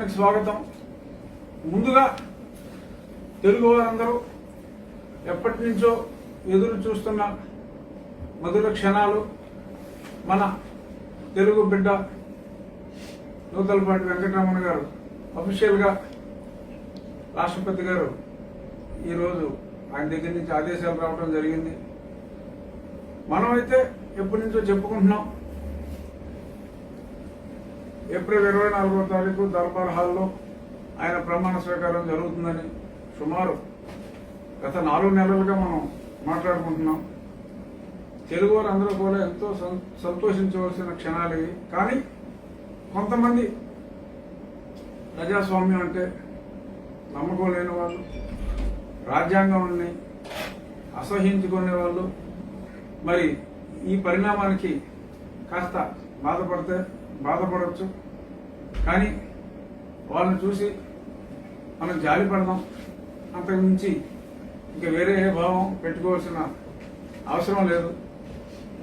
కార్యక్రమానికి స్వాగతం. ముందుగా తెలుగు వారందరూ ఎప్పటి నుంచో ఎదురు చూస్తున్న మధుర క్షణాలు మన తెలుగు బిడ్డ నూతలపాటి వెంకటరమణ గారు అఫీషియల్గా రాష్ట్రపతి గారు ఈరోజు ఆయన దగ్గర నుంచి ఆదేశాలు రావడం జరిగింది. మనమైతే ఎప్పటి నుంచో చెప్పుకుంటున్నాం, ఏప్రిల్ 24వ తారీఖు దర్బార్ హాల్లో ఆయన ప్రమాణ స్వీకారం జరుగుతుందని సుమారు గత 4 నెలలుగా మనం మాట్లాడుకుంటున్నాం. తెలుగు వారు అందరూ కూడా ఎంతో సంతోషించవలసిన క్షణాలు ఇవి. కానీ కొంతమంది ప్రజాస్వామ్యం అంటే నమ్మకం లేని వాళ్ళు, రాజ్యాంగాన్ని అసహ్యించుకునే వాళ్ళు మరి ఈ పరిణామానికి కాస్త బాధపడవచ్చు. కానీ వాళ్ళని చూసి మనం జాలి పడదాం, అంతకుమించి ఇంకా వేరే ఏ భావం పెట్టుకోవాల్సిన అవసరం లేదు.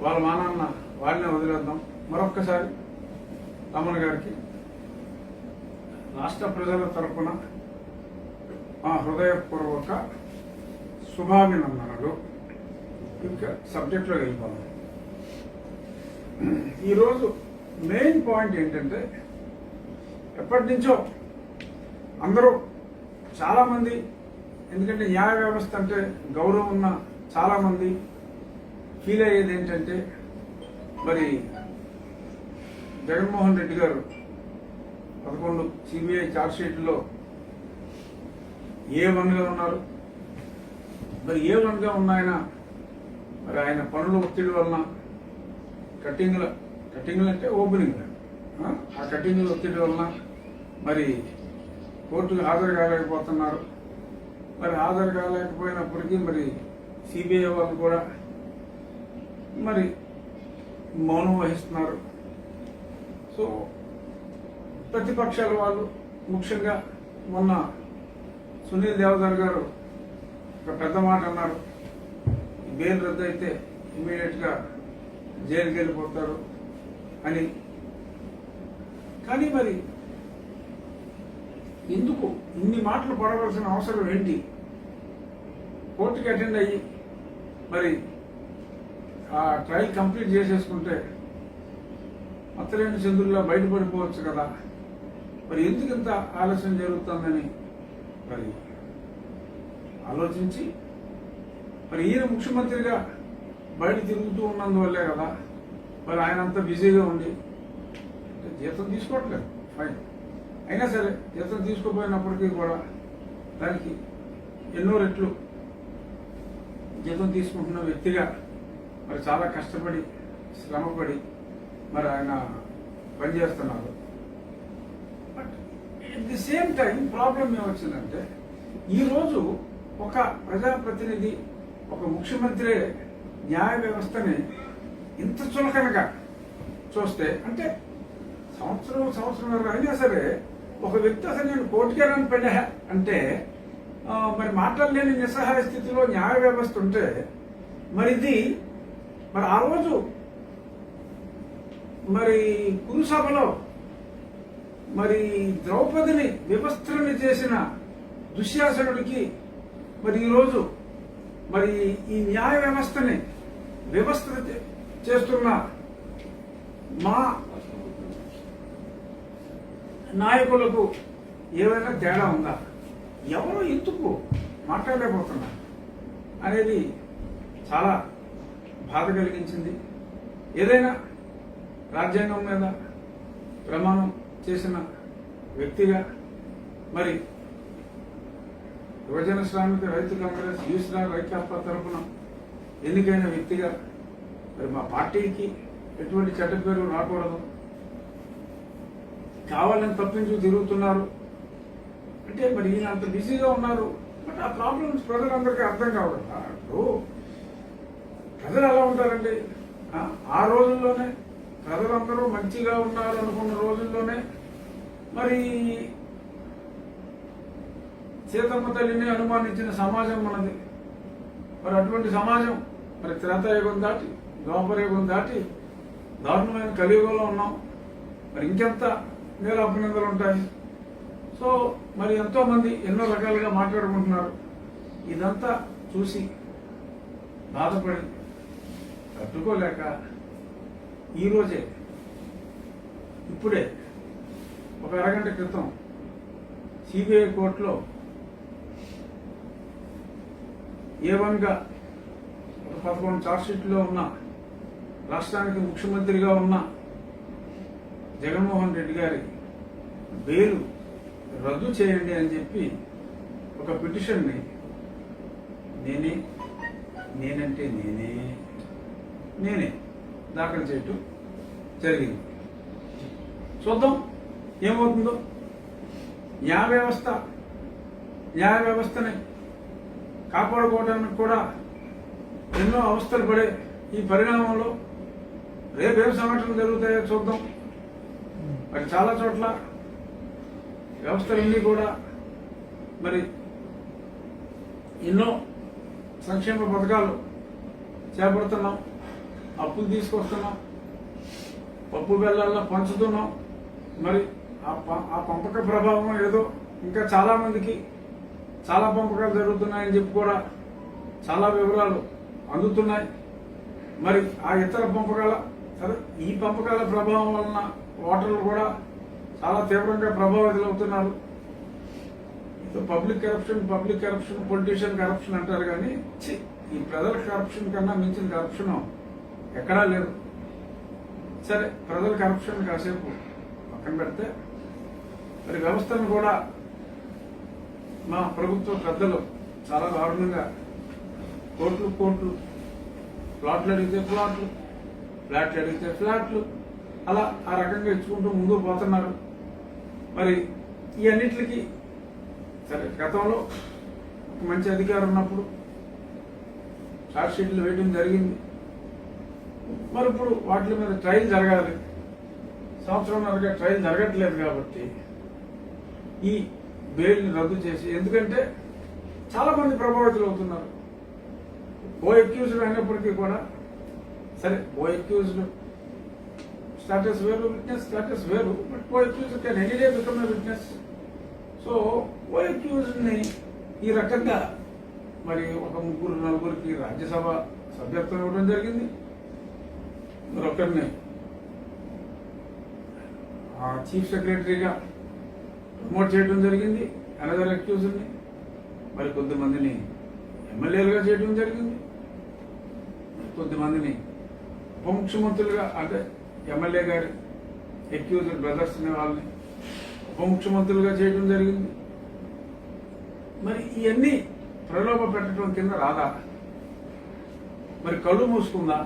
వాళ్ళ మానాన్న వాళ్ళనే వదిలేద్దాం. మరొక్కసారి రమణ గారికి రాష్ట్ర ప్రజల తరఫున మా హృదయపూర్వక శుభాభినందనలు. ఇంకా సబ్జెక్టులో వెళ్ళిపోదాం. ఈరోజు మెయిన్ పాయింట్ ఏంటంటే, ఎప్పటి నుంచో అందరూ చాలామంది, ఎందుకంటే న్యాయ వ్యవస్థ అంటే గౌరవం ఉన్న చాలామంది ఫీల్ అయ్యేది ఏంటంటే, మరి జగన్మోహన్ రెడ్డి గారు 11 సిబిఐ ఛార్జ్షీట్లో A1గా ఉన్నారు. మరి A1గా ఉన్నాయన మరి ఆయన పనుల ఒత్తిడి వలన కట్టింగ్లు అంటే ఓపెనింగ్, ఆ కట్టింగ్ల ఒత్తిడి వలన మరి కోర్టుకు హాజరు కాలేకపోతున్నారు. మరి హాజరు కాలేకపోయినప్పటికీ మరి సిబిఐ వాళ్ళు కూడా మరి మౌనం వహిస్తున్నారు. సో ప్రతిపక్షాల వాళ్ళు, ముఖ్యంగా మొన్న సునీల్ దేవధర్ గారు ఒక పెద్ద మాట అన్నారు, బెయిల్ రద్దు అయితే ఇమీడియట్గా జైలుకి వెళ్ళిపోతారు అని. కానీ మరి ఎందుకు ఇన్ని మాటలు పడవలసిన అవసరం ఏంటి? కోర్టుకి అటెండ్ అయ్యి మరి ఆ ట్రయల్ కంప్లీట్ చేసేసుకుంటే అత్తలేని చంద్రుల్లో బయటపడిపోవచ్చు కదా. మరి ఎందుకు ఇంత ఆలస్యం జరుగుతుందని మరి ఆలోచించి, మరి ఈయన ముఖ్యమంత్రిగా బయట తిరుగుతూ ఉన్నందువల్లే కదా మరి ఆయన అంతా బిజీగా ఉండి జీతం తీసుకోవట్లేదు, ఫైన్. అయినా సరే జీతం తీసుకోపోయినప్పటికీ కూడా దానికి ఎన్నో రెట్లు జీతం తీసుకుంటున్న వ్యక్తిగా మరి చాలా కష్టపడి శ్రమపడి మరి ఆయన పనిచేస్తున్నారు. But at the same time problem ఏమొచ్చిందంటే, ఈరోజు ఒక ప్రజాప్రతినిధి, ఒక ముఖ్యమంత్రి న్యాయ వ్యవస్థని ఇంత చులకనగా చూస్తే, అంటే సంవత్సరం అయినా సరే ఒక వ్యక్తి అసలు నేను కోర్టుకేరాని పడా అంటే మరి మాట్లాడలేని నిస్సహాయ స్థితిలో న్యాయ వ్యవస్థ ఉంటే, మరి ఇది మరి ఆ రోజు మరి కురుసభలో మరి ద్రౌపదిని వివస్త్రని చేసిన దుశ్శాసనుడికి మరి ఈరోజు మరి ఈ న్యాయ వ్యవస్థని వ్యవస్థ చేస్తున్న మా నాయకులకు ఏమైనా తేడా ఉందా? ఎవరు ఎందుకు మాట్లాడలేకపోతున్నారు అనేది చాలా బాధ కలిగించింది. ఏదైనా రాజ్యాంగం మీద ప్రమాణం చేసిన వ్యక్తిగా, మరి యువజన శ్రామిక రైతు కాంగ్రెస్ యూస్రార్ ఐక్యప్ప తరఫున ఎన్నికైన వ్యక్తిగా మరి మా పార్టీకి ఎటువంటి చెడ్డ పేరు రాకూడదు, కావాలని తప్పించు తిరుగుతున్నారు అంటే మరి ఈయన అంత బిజీగా ఉన్నారు. బట్ ఆ ప్రాబ్లమ్స్ ప్రజలందరికీ అర్థం కావడం. ప్రజలు ఎలా ఉంటారండి, ఆ రోజుల్లోనే ప్రజలందరూ మంచిగా ఉన్నారు అనుకున్న రోజుల్లోనే మరి సీతమ్మ తల్లిని అనుమానించిన సమాజం మనది. మరి అటువంటి సమాజం మరి త్రేతాయుగం దాటి ద్వాపరయుగం దాటి దారుణమైన కలియుగంలో ఉన్నాం. మరి ఇంకెంత నేల అభినందనలు ఉంటాయి. సో మరి ఎంతో మంది ఎన్నో రకాలుగా మాట్లాడుకుంటున్నారు. ఇదంతా చూసి బాధపడి తట్టుకోలేక ఈరోజే ఇప్పుడే ఒక అరగంట క్రితం సిబిఐ కోర్టులో A1గా 11 ఛార్జ్షీట్లో ఉన్న రాష్ట్రానికి ముఖ్యమంత్రిగా ఉన్న జగన్మోహన్ రెడ్డి గారి బెయిల్ రద్దు చేయండి అని చెప్పి ఒక పిటిషన్ని నేనంటే నేనే దాఖలు చేయటం జరిగింది. చూద్దాం ఏమవుతుందో. న్యాయ వ్యవస్థని కాపాడుకోవడానికి కూడా ఎన్నో అవస్థలు పడే ఈ పరిణామంలో రేపేం సంఘటనలు జరుగుతాయో చూద్దాం. మరి చాలా చోట్ల వ్యవస్థలన్నీ కూడా మరి ఎన్నో సంక్షేమ పథకాలు చేపడుతున్నాం, అప్పులు తీసుకొస్తున్నాం, పప్పు బెల్లాల్లో పంచుతున్నాం. మరి ఆ పంపక ప్రభావం ఏదో ఇంకా చాలా మందికి చాలా పంపకాలు జరుగుతున్నాయని చెప్పి కూడా చాలా వివరాలు అందుతున్నాయి. మరి ఆ ఇతర ఈ పంపకాల ప్రభావం వలన ఓటర్లు కూడా చాలా తీవ్రంగా ప్రభావితులవుతున్నారు. పబ్లిక్ కరప్షన్ పొలిటీషియన్ కరప్షన్ అంటారు కానీ ఈ ప్రజల కరప్షన్ కన్నా మించిన కరప్షన్ ఎక్కడా లేదు. సరే, ప్రజల కరప్షన్ కాసేపు పక్కన పెడితే మరి వ్యవస్థను కూడా మా ప్రభుత్వ పెద్దలు చాలా దారుణంగా కోట్లు ప్లాట్లు అడిగితే ప్లాట్లు, ఫ్లాట్లు అడిగితే ఫ్లాట్లు, అలా ఆ రకంగా ఇచ్చుకుంటూ ముందుకు పోతున్నారు. మరి ఈ అన్నిటికీ సరే, గతంలో ఒక మంచి అధికారం ఉన్నప్పుడు ఛార్జ్షీట్లు వేయడం జరిగింది. మరి ఇప్పుడు వాటి మీద ట్రయల్ జరగాలి. సంవత్సరంన్నరగా ట్రయల్ జరగట్లేదు కాబట్టి ఈ బెయిల్ని రద్దు చేసి, ఎందుకంటే చాలా మంది ప్రభావితులు అవుతున్నారు. అక్యూజ్డ్ అయినప్పటికీ కూడా సరే, అక్యూజ్డ్ స్టాటస్ వేరు, విట్నెస్ స్టాటస్ వేరు, but accused can any day become a witness. So అక్యూజ్డ్ని ఈ రకంగా మరి ఒక 3-4 రాజ్యసభ సభ్యత్వం ఇవ్వడం జరిగింది. మరొకరిని చీఫ్ సెక్రటరీగా ప్రమోట్ చేయడం జరిగింది, అనదర్ అక్యూజ్డ్ని. మరి కొద్దిమందిని ఎమ్మెల్యేలుగా చేయడం జరిగింది, కొద్దిమందిని ఉప ముఖ్యమంత్రులుగా, అంటే ఎమ్మెల్యే గారి అక్యూజ్డ్ బ్రదర్స్ అనే వాళ్ళని ఉప ముఖ్యమంత్రులుగా చేయడం జరిగింది. మరి ఇవన్నీ ప్రలోభ పెట్టడం కింద రాదా? మరి కళ్ళు మూసుకుందా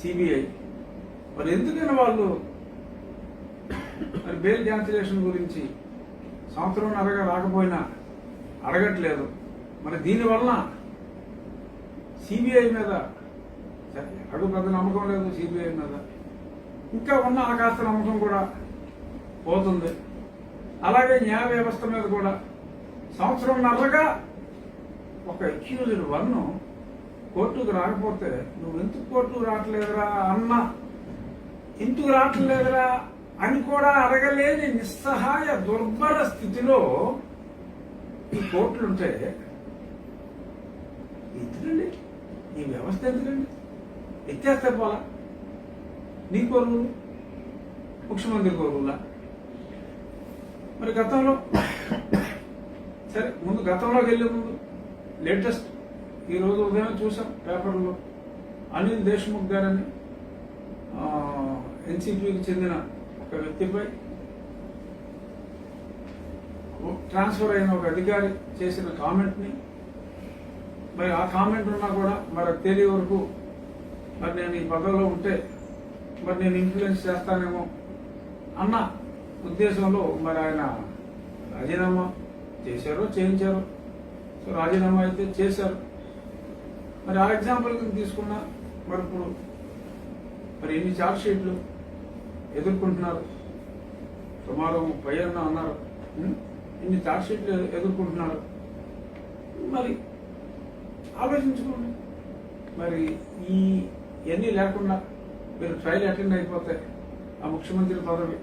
సిబిఐ? మరి ఎందుకని వాళ్ళు మరి బెయిల్ క్యాన్సిలేషన్ గురించి సంవత్సరంన్నరగా రాకపోయినా అడగట్లేదు? మరి దీనివలన సిబిఐ మీద అడుగు పెద్ద నమ్మకం లేదు. సిబిఐ మీద ఇంకా ఉన్న కాస్త నమ్మకం కూడా పోతుంది. అలాగే న్యాయ వ్యవస్థ మీద కూడా సంవత్సరంన్నరగా ఒక అక్యూజ్డ్ కోర్టుకు రాకపోతే నువ్వు ఎందుకు కోర్టుకు రావట్లేదురా అన్న, ఎందుకు రావట్లేదురా అని కూడా అడగలేని నిస్సహాయ దుర్భర స్థితిలో ఈ కోర్టులుంటే ఎందుకండి ఈ వ్యవస్థ? ఎందుకండి ఎత్తేస్తే పోలా? నీ కోరువులు, ముఖ్యమంత్రి కోరువులా? మరి గతంలో సరే, గతంలోకి వెళ్ళే ముందు లేటెస్ట్ ఈరోజు ఉదయం చూసాం పేపర్లో, అనిల్ దేశ్ముఖ్ గారని ఎన్సీపీకి చెందిన ఒక వ్యక్తిపై ట్రాన్స్ఫర్ అయిన ఒక అధికారి చేసిన కామెంట్ని, మరి ఆ కామెంట్ ఉన్నా కూడా మరి తెలియ వరకు మరి నేను ఈ పదవిలో ఉంటే మరి నేను ఇన్ఫ్లుయెన్స్ చేస్తానేమో అన్న ఉద్దేశంలో మరి ఆయన రాజీనామా చేశారో చేయించారో. సో రాజీనామా అయితే చేశారు. మరి ఆ ఎగ్జాంపుల్ తీసుకున్నా మరి ఇప్పుడు మరి ఎన్ని ఛార్జ్షీట్లు ఎదుర్కొంటున్నారు? సుమారు 30 అన్నారు. ఇన్ని ఛార్జ్షీట్లు ఎదుర్కొంటున్నారు. మరి ఆలోచించుకోండి. మరి ఇవన్నీ లేకుండా మీరు ట్రయల్ అటెండ్ అయిపోతే ఆ ముఖ్యమంత్రి పదవి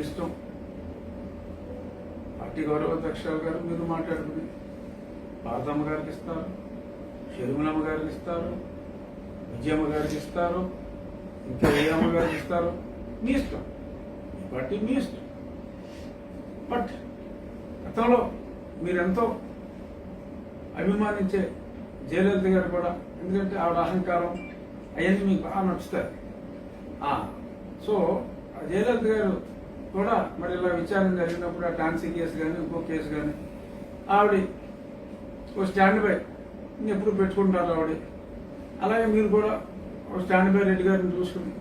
ఇష్టం. పార్టీ గౌరవ అధ్యక్షురాలు గారు మీరు మాట్లాడుకుని భారతమ్మ గారికి ఇస్తారు, షర్మిలమ్మ గారికి ఇస్తారు, విజయమ్మ గారికి ఇస్తారు, ఇంకా ఏ అమ్మ గారికి ఇస్తారు, మీ ఇష్టం. ఈ పార్టీ మీ ఇష్టం. బట్ గతంలో మీరెంతో అభిమానించే జయలలిత గారు కూడా, ఎందుకంటే ఆవిడ అహంకారం అవన్నీ మీకు బాగా నచ్చుతాయి. సో జయలలిత గారు కూడా మరి ఇలా విచారణ జరిగినప్పుడు ఆ టాన్సీ కేసు కానీ ఇంకో కేసు కానీ ఆవిడ ఓ స్టాండ్ బై ఎప్పుడు పెట్టుకుంటారు ఆవిడ. అలాగే మీరు కూడా ఓ స్టాండ్ బై రెడ్డి గారిని చూసుకుని,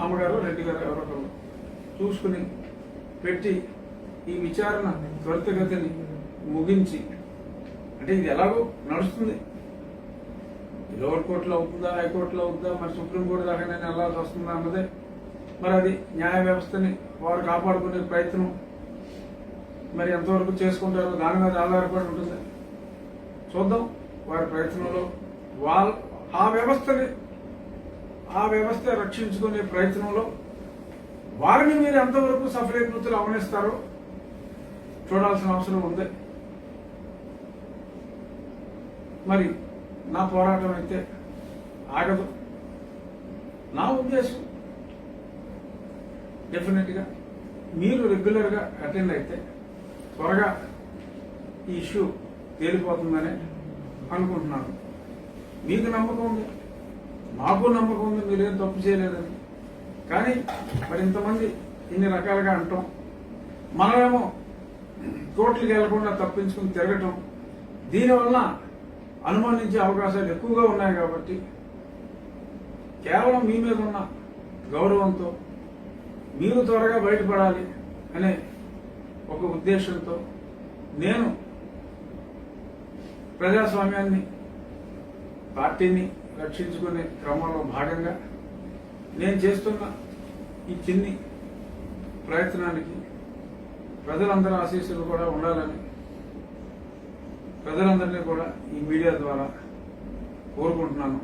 అమ్మగారు రెడ్డి గారు ఎవరొకరు చూసుకుని పెట్టి ఈ విచారణ త్వరితగతిని ముగించి, అంటే ఇది ఎలాగో నడుస్తుంది, లోవర్ కోర్టులో అవుతుందా, హైకోర్టులో అవుతుందా, మరి సుప్రీంకోర్టు దాకా నేను వెళ్ళాల్సి వస్తుందా అన్నదే. మరి అది న్యాయ వ్యవస్థని వారు కాపాడుకునే ప్రయత్నం మరి ఎంతవరకు చేసుకుంటారో దాని మీద ఆధారపడి ఉంటుంది. చూద్దాం వారి ప్రయత్నంలో ఆ వ్యవస్థ రక్షించుకునే ప్రయత్నంలో వారిని మీరు ఎంతవరకు సఫలీకృతులు అవనిస్తారో చూడాల్సిన అవసరం ఉంది. మరి నా పోరాటం అయితే ఆగదు. నా ఉద్దేశం డెఫినెట్గా మీరు రెగ్యులర్గా అటెండ్ అయితే త్వరగా ఈ ఇష్యూ తేలిపోతుందని అనుకుంటున్నాను. మీకు నమ్మకం ఉంది, మాకు నమ్మకం ఉంది, మీరేం తప్పు చేయలేదని. కానీ మరి ఇంతమంది ఇన్ని రకాలుగా అంటాం, మనమేమో కోర్టులకు వెళ్లకుండా తప్పించుకుని తిరగటం, దీనివల్ల అనుమానించే అవకాశాలు ఎక్కువగా ఉన్నాయి. కాబట్టి కేవలం మీ మీద ఉన్న గౌరవంతో మీరు త్వరగా బయటపడాలి అనే ఒక ఉద్దేశంతో నేను ప్రజాస్వామ్యాన్ని, పార్టీని రక్షించుకునే క్రమంలో భాగంగా నేను చేస్తున్న ఈ చిన్ని ప్రయత్నానికి ప్రజలందరి ఆశీస్సులు కూడా ఉండాలని ప్రజలందరినీ కూడా ఈ మీడియా ద్వారా కోరుకుంటున్నాను.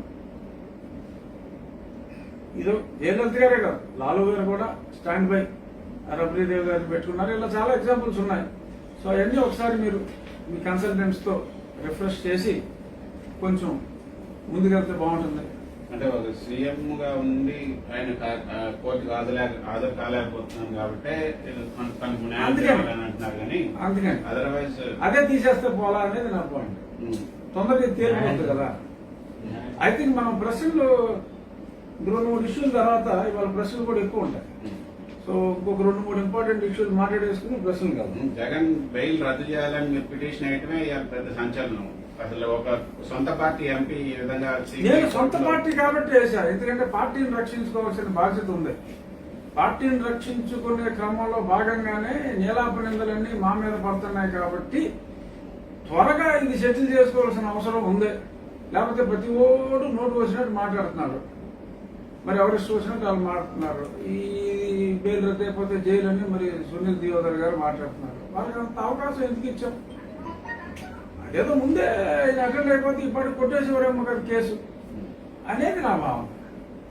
ఇదో జయలలిత గారే కాదు, లాలు గారు కూడా స్టాండ్ బై రబ్రీదేవి గారిని పెట్టుకున్నారు. ఇలా చాలా ఎగ్జాంపుల్స్ ఉన్నాయి. సో అవన్నీ ఒకసారి మీరు మీ కన్సల్టెంట్స్తో రిఫ్రెష్ చేసి కొంచెం ముందుకెళ్తే బాగుంటుంది. అంటే ఒక సీఎం గా ఉండి ఆయన కోర్టుకు హాజరు కాలేకపోతున్నాం కాబట్టి అంటున్నారు కానీ అందుకని అదర్వైజ్ అదే తీసేస్తే పోలా అనేది నా పాయింట్. తొందరగా తేలిపోతుంది కదా. ఐ థింక్ మనం ప్రశ్నలు 2-3 ఇష్యూల తర్వాత ఇవాళ ప్రశ్నలు కూడా ఎక్కువ ఉంటాయి. సో ఇంకొక 2-3 ఇంపార్టెంట్ ఇష్యూలు మాట్లాడేసుకుని ప్రశ్నలు కాదు. జగన్ బెయిల్ రద్దు చేయాలని మీరు పిటిషన్ వేయటమే పెద్ద సంచలనం. అసలు ఒక సొంత పార్టీ ఎంపీ ఈ విధంగా నేను సొంత పార్టీ కాబట్టి వేశాను. ఎందుకంటే పార్టీని రక్షించుకోవాల్సిన బాధ్యత ఉంది. పార్టీని రక్షించుకునే క్రమంలో భాగంగానే నీలాప నిందలన్నీ మా మీద పడుతున్నాయి. కాబట్టి త్వరగా ఇది సెటిల్ చేసుకోవాల్సిన అవసరం ఉంది. లేకపోతే ప్రతి ఓడు నోటు వచ్చినట్టు మాట్లాడుతున్నారు. మరి ఎవరిష్టం వచ్చినట్టు వాళ్ళు మాట్లాడుతున్నారు. ఈ బెయిల్ రద్దు అయిపోతే జైలు అని మరి సునీల్ దియోదర్ గారు మాట్లాడుతున్నారు. వాళ్ళకి అంత అవకాశం ఎందుకు ఇచ్చాం? అదేదో ముందే అటెండ్ అయిపోతే ఇప్పటికి కొట్టేసేవారేమో గారి కేసు అనేది నా భావన.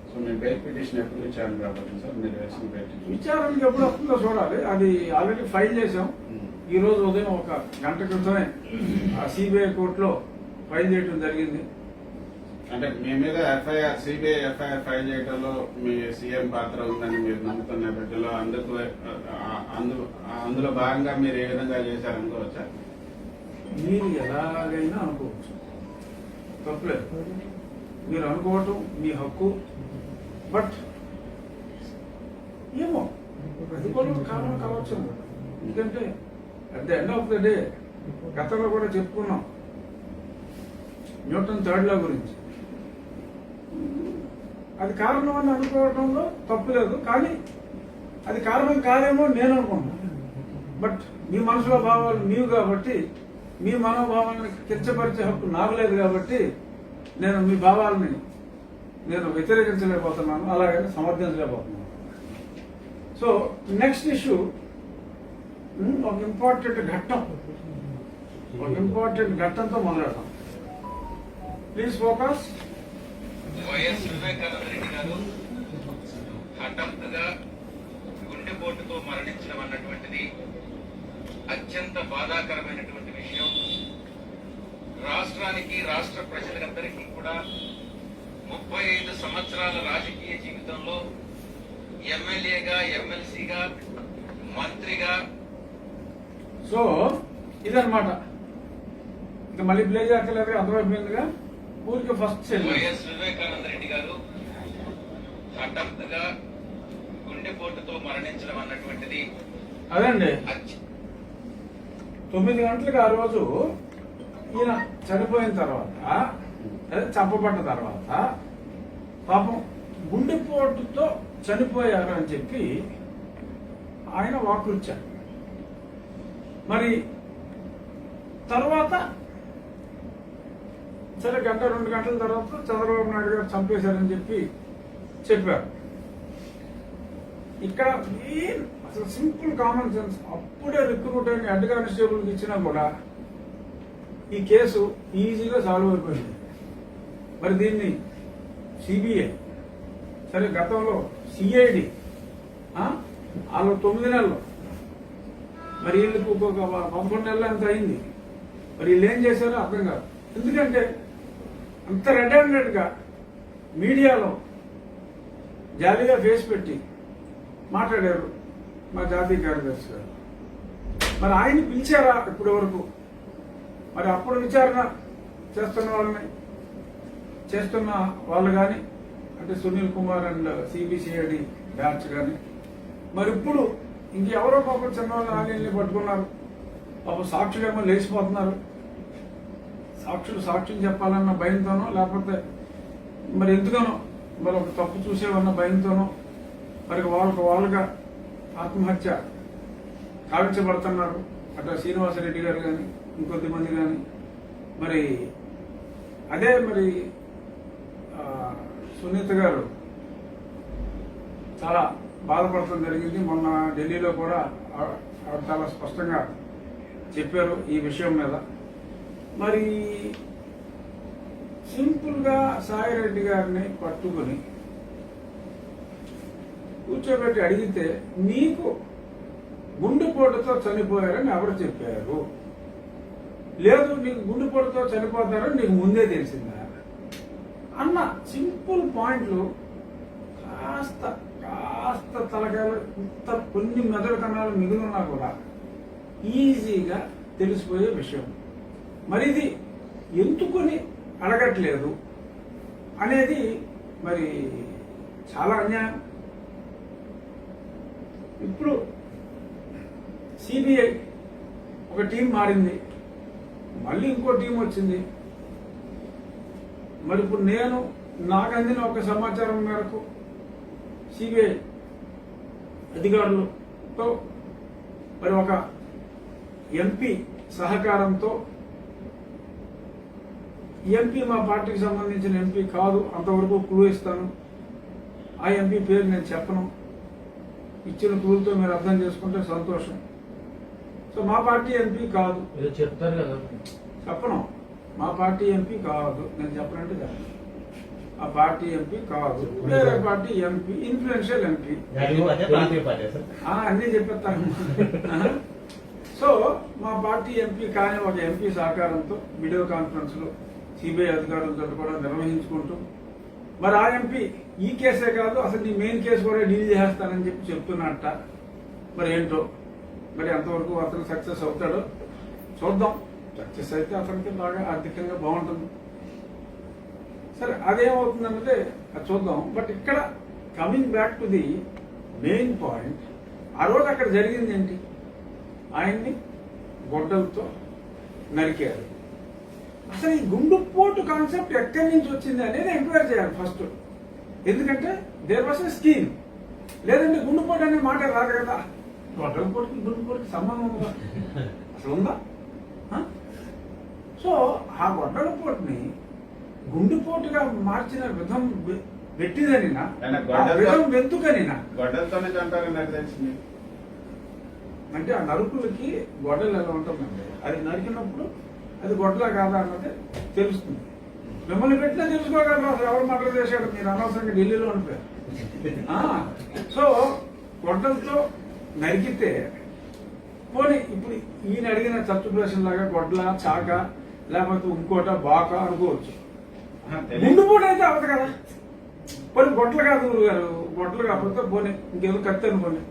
సో మీ బెయిల్ పిటిషన్ ఎప్పుడు విచారణ రాబోతుంది సార్? మీరు వేసిన పిటిషన్ విచారణకి ఎప్పుడు వస్తుందో చూడాలి. అది ఆల్రెడీ ఫైల్ చేసాం. ఈ రోజు ఉదయం 1 గంట క్రితమే ఆ సిబిఐ కోర్టులో ఫైల్ చేయడం జరిగింది. అంటే మీ మీద సిబిఐ ఎఫ్ఐఆర్ ఫైల్ చేయడంలో మీ సీఎం పాత్ర ఉందని మీరు నమ్ముతున్న నేపథ్యంలో అందులో భాగంగా మీరు ఏ విధంగా చేశారనుకోవచ్చా? మీరు ఎలాగైనా అనుకోవచ్చు, తప్పలేదు. మీరు అనుకోవటం మీ హక్కు. బట్ ఏమో ప్రతికూలం కారణం కావచ్చు. ఎందుకంటే at the end of the day గతంలో కూడా చెప్పుకున్నాం న్యూటన్ థర్డ్ లా గురించి. అది కారణం అని అనుకోవడంలో తప్పులేదు. కానీ అది కారణం కాదేమో నేను అనుకుంటున్నాను. బట్ మీ మనసులో భావాలు మీవు కాబట్టి మీ మనోభావాలను కించపరిచే హక్కు నాకు లేదు. కాబట్టి నేను మీ భావాలని నేను వ్యతిరేకించలేకపోతున్నాను, అలాగని సమర్థించలేకపోతున్నాను. సో నెక్స్ట్ ఇష్యూ ఒక ఇంపార్టెంట్ ఘట్టంతో మొదలెడతాం. Please focus. YS Vivekananda Reddy garu హఠాత్తుగా గుండెపోటుతో మరణించడం అన్నటువంటిది అత్యంత బాధాకరమైనటువంటి విషయం. రాష్ట్రానికి, రాష్ట్ర ప్రజలందరికీ కూడా 35 సంవత్సరాల రాజకీయ జీవితంలో ఎమ్మెల్యేగా, ఎమ్మెల్సీగా, మంత్రిగా సో ఇదన్నమాట. ఇంకా మళ్ళీ ప్లే చేయక్కర్లేదు, అర్థమైపోయిందిగా. ఊరికి ఫస్ట్ వైఎస్ వివేకానంద రెడ్డి గారు హఠాత్తుగా గుండెపోటుతో మరణించడం అన్నటువంటిది అదండి 9 గంటలకు ఆ రోజు ఈయన చనిపోయిన తర్వాత, అదే చంపబడ్డ తర్వాత, పాపం గుండెపోటుతో చనిపోయారు అని చెప్పి ఆయన వాకృచ్చారు. మరి తర్వాత సరే 1-2 గంటల తర్వాత చంద్రబాబు నాయుడు గారు చంపేశారని చెప్పి చెప్పారు. ఇక్కడ అసలు సింపుల్ కామన్ సెన్స్, అప్పుడే రిక్రూట్ అయిన హెడ్ కానిస్టేబుల్కి ఇచ్చినా కూడా ఈ కేసు ఈజీగా సాల్వ్ అయిపోయింది. మరి దీన్ని సిబిఐ, సరే గతంలో సిఐడి వాళ్ళు 9 నెలలు, మరి వీళ్ళకి ఒక్కొక్క 11 నెలలు ఎంత అయింది. మరి వీళ్ళు ఏం చేశారో అర్థం కాదు. ఎందుకంటే అంత రెడ్ హ్యాండెడ్గా మీడియాలో జాలీగా ఫేస్ పెట్టి మాట్లాడారు మా జాతీయ కార్యదర్శి గారు. మరి ఆయన పిలిచారా ఇప్పటి వరకు? మరి అప్పుడు విచారణ చేస్తున్న వాళ్ళు కానీ, అంటే Sunil Kumar and CBCID batch కానీ, మరి ఇప్పుడు ఇంకెవరో పాపం చిన్నవాళ్ళు ఆలీల్ని పట్టుకున్నారు. పాపం సాక్షులేమో లేచిపోతున్నారు. సాక్షులు చెప్పాలన్న భయంతోనో, లేకపోతే మరి ఎందుకనో మరి ఒక తప్పు చూసేవన్న భయంతోనో మరి వాళ్ళుగా ఆత్మహత్య కావించబడుతున్నారు. అట్లా శ్రీనివాసరెడ్డి గారు కానీ, ఇంకొద్దిమంది కానీ. మరి అదే మరి సునీత గారు చాలా బాధపడటం జరిగింది. మొన్న ఢిల్లీలో కూడా ఆవిడ చాలా స్పష్టంగా చెప్పారు ఈ విషయం మీద. మరి సింపుల్గా సాయిరెడ్డి గారిని పట్టుకుని కూర్చోబెట్టి అడిగితే, నీకు గుండెపోటుతో చనిపోయారని ఎవరు చెప్పారు? లేదు, నీకు గుండెపోటుతో చనిపోతారని నీకు ముందే తెలిసిందా అన్న సింపుల్ పాయింట్లు కాస్త తలకాయలు ఇంత కొన్ని మెదడు కణాలు మిగులున్నా కూడా ఈజీగా తెలిసిపోయే విషయం. మరి ఇది ఎందుకుని అడగట్లేదు అనేది మరి చాలా అన్యాయం. ఇప్పుడు సిబిఐ ఒక టీం మారింది, మళ్ళీ ఇంకో టీం వచ్చింది. మరి ఇప్పుడు నాకు అందిన ఒక సమాచారం మేరకు సిబిఐ అధికారులతో మరి ఒక ఎంపీ సహకారంతో, ఎంపీ మా పార్టీకి సంబంధించిన ఎంపీ కాదు, అంతవరకు క్లూ ఇస్తాను. ఆ ఎంపీ పేరు నేను చెప్పను. ఇచ్చిన క్లూతో మీరు అర్థం చేసుకుంటే సంతోషం. సో మా పార్టీ ఎంపీ కాదు, చెప్తారు కదా, చెప్పను. మా పార్టీ ఎంపీ కాదు, నేను చెప్పనంటే చెప్పను. ఆ పార్టీ ఎంపీ కాదు, వేరే పార్టీ ఎంపీ, ఇన్ఫ్లుయెన్షియల్ ఎంపీ. అన్నీ చెప్పేస్తాను. సో మా పార్టీ ఎంపీ కానీ ఒక ఎంపీ సహకారంతో వీడియో కాన్ఫరెన్స్ లో సిబిఐ అధికారులతో కూడా నిర్వహించుకుంటూ, మరి ఆ ఎంపీ ఈ కేసే కాదు అసలు నీ మెయిన్ కేసు కూడా డీల్ చేస్తానని చెప్పి చెప్తున్నట్ట. మరి ఏంటో, మరి ఎంతవరకు అతను సక్సెస్ అవుతాడో చూద్దాం. సక్సెస్ అయితే అతనికి బాగా ఆర్థికంగా బాగుంటుంది. సరే అదేమవుతుందన్నదే అది చూద్దాం. బట్ ఇక్కడ coming back to the main point, ఆ రోజు అక్కడ జరిగింది ఏంటి? ఆయన్ని గొడ్డలతో నరికారు. అసలు ఈ గుండుపోటు కాన్సెప్ట్ ఎక్కడి నుంచి వచ్చింది అనేది ఎంక్వైరీ చేయాలి ఫస్ట్. ఎందుకంటే దేర్ వాస్ ఎ స్కీమ్. లేదంటే గుండుపోటు అనే మాట రాదు కదా. గొడ్డలపోటుకి గుండుపోటుకి సంబంధం ఉందా? అసలు ఉందా? సో ఆ గొడ్డలపోటుని గుండుపోటుగా మార్చిన విధం పెట్టిదనినా, విధం వెతుకనినా, గొడ్డలతోనే చంపారని నాకు తెలిసింది. అంటే ఆ నరుకులకి గొడ్డలు ఎలా ఉంటుందండి, అది నరికినప్పుడు అది గొడ్డలా కాదా అన్నది తెలుస్తుంది. మిమ్మల్ని పెట్టినా తెలుసుకోగలరు అసలు ఎవరు మర్డర్ చేశాడు. మీరు అనవసరంగా ఢిల్లీలో ఉండిపోయారు. సో గొడ్డలతో నరికితే పోనీ ఇప్పుడు ఈయన అడిగిన తత్తు ప్రశ్న లాగా గొడ్ల చాక లేకపోతే ఇంకోట బాక అనుకోవచ్చు. గుండెపోటు అయితే అవ్వదు కదా. పోనీ గొడ్లు కాదు గారు, గొడ్లు కాకపోతే పోనీ ఇంకేదో కత్తి అనుకోండి.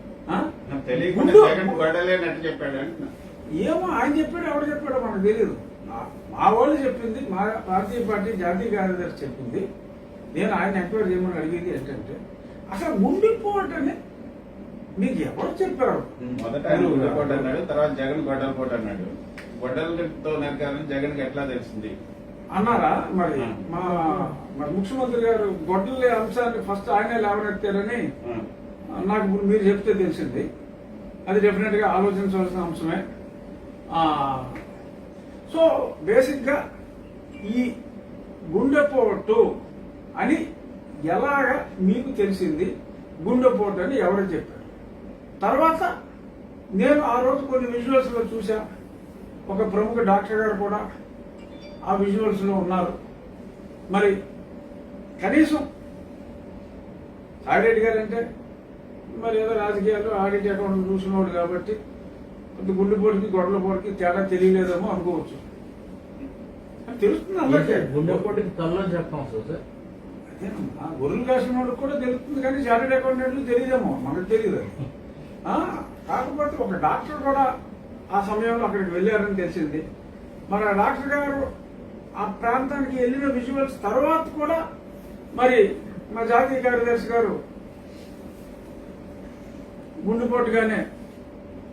తెలియకుండా జగన్ గొడవలేనట్టు చెప్పాడు అంటున్నా. ఏమో ఆయన చెప్పాడు, ఎవరు చెప్పాడో మనకు తెలియదు. మా వాళ్ళు చెప్పింది, మా పార్టీ జాతీయ కార్యదర్శి చెప్పింది. నేను ఆయన ఎంక్వైరీ చేయమని అడిగేది ఏంటంటే అసలు గుండెపోటు అని మీకు ఎవరు చెప్పారు? మొదట ఆయన గుండెపోటు అన్నాడు, తర్వాత జగన్ గొడ్డల పోటు అన్నాడు. గొడ్డలతో నరికారని జగన్ కి ఎట్లా తెలిసింది అన్నారా? మరి మరి ముఖ్యమంత్రి గారు గొడ్డల అంశాన్ని ఫస్ట్ ఆయనే లేవనెత్తారని నాకు ఇప్పుడు మీరు చెప్తే తెలిసింది. అది డెఫినెట్ గా ఆలోచించవలసిన అంశమే. సో బేసిక్ గా ఈ గుండెపోటు అని ఎలాగ మీకు తెలిసింది? గుండెపోటు అని ఎవరు చెప్పారు? తర్వాత నేను ఆ రోజు కొన్ని విజువల్స్ లో చూసా. ఒక ప్రముఖ డాక్టర్ గారు కూడా ఆ విజువల్స్ లో ఉన్నారు. మరి కనీసం సాయిరెడ్డి గారు అంటే మరి ఏదో రాజకీయాలు ఆడిట్ అకౌంట్ చూసినవాడు కాబట్టి కొంత గుండెపోటుకి గొడ్డలపోటుకి తేడా తెలియలేదేమో అనుకోవచ్చు. తెలుస్తుంది అందరికీ. గుండెపోటుకి తల్లో చెప్పాం సార్. అదేనమ్మా, గొర్రెలు కాసిన వాళ్ళకి కూడా తెలుస్తుంది, కానీ చార్టెడ్ అకౌంటెంట్లు తెలియదేమో, మనకు తెలియదు. కాకపోతే ఒక డాక్టర్ కూడా ఆ సమయంలో అక్కడికి వెళ్ళారని తెలిసింది. మరి ఆ డాక్టర్ గారు ఆ ప్రాంతానికి వెళ్ళిన విజువల్స్ తర్వాత కూడా మరి మా జాతీయ కార్యదర్శి గారు గుండెపోటుగానే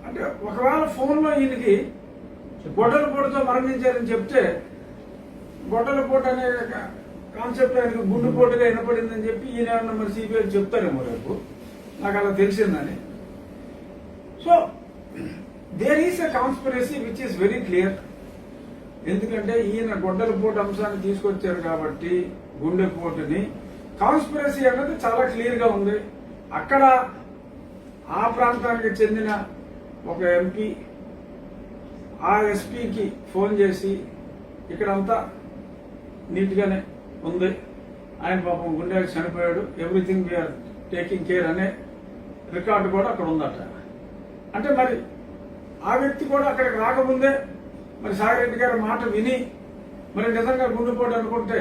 అంటే ఒకవేళ ఫోన్లో ఈయనకి గొడ్డలపోటుతో మరణించారని చెప్తే గొడ్డలపోటు అనే కాన్సెప్ట్ ఆయనకు గుండెపోటుగా వినపడిందని చెప్పి ఈయన మరి సిబిఐ చెప్తారేమో రేపు, నాకు అలా తెలిసిందని. So there is a conspiracy which is very clear. ఎందుకంటే ఈయన గొడ్డలపోటు అంశాన్ని తీసుకొచ్చారు కాబట్టి గుండెపోటుని కాన్స్పిరసీ అన్నది చాలా క్లియర్ గా ఉంది. అక్కడ ఆ ప్రాంతానికి చెందిన ఒక ఎంపీ ఆ ఎస్పీకి ఫోన్ చేసి ఇక్కడంతా నీట్ గానే ఉంది, ఆయన పాపం గుండెకి చనిపోయాడు, ఎవ్రీథింగ్ వీఆర్ టేకింగ్ కేర్ అనే రికార్డు కూడా అక్కడ ఉందట. అంటే మరి ఆ వ్యక్తి కూడా అక్కడికి రాకముందే మరి సాయిరెడ్డి గారి మాట విని మరి నిజంగా గుండెపోటు అనుకుంటే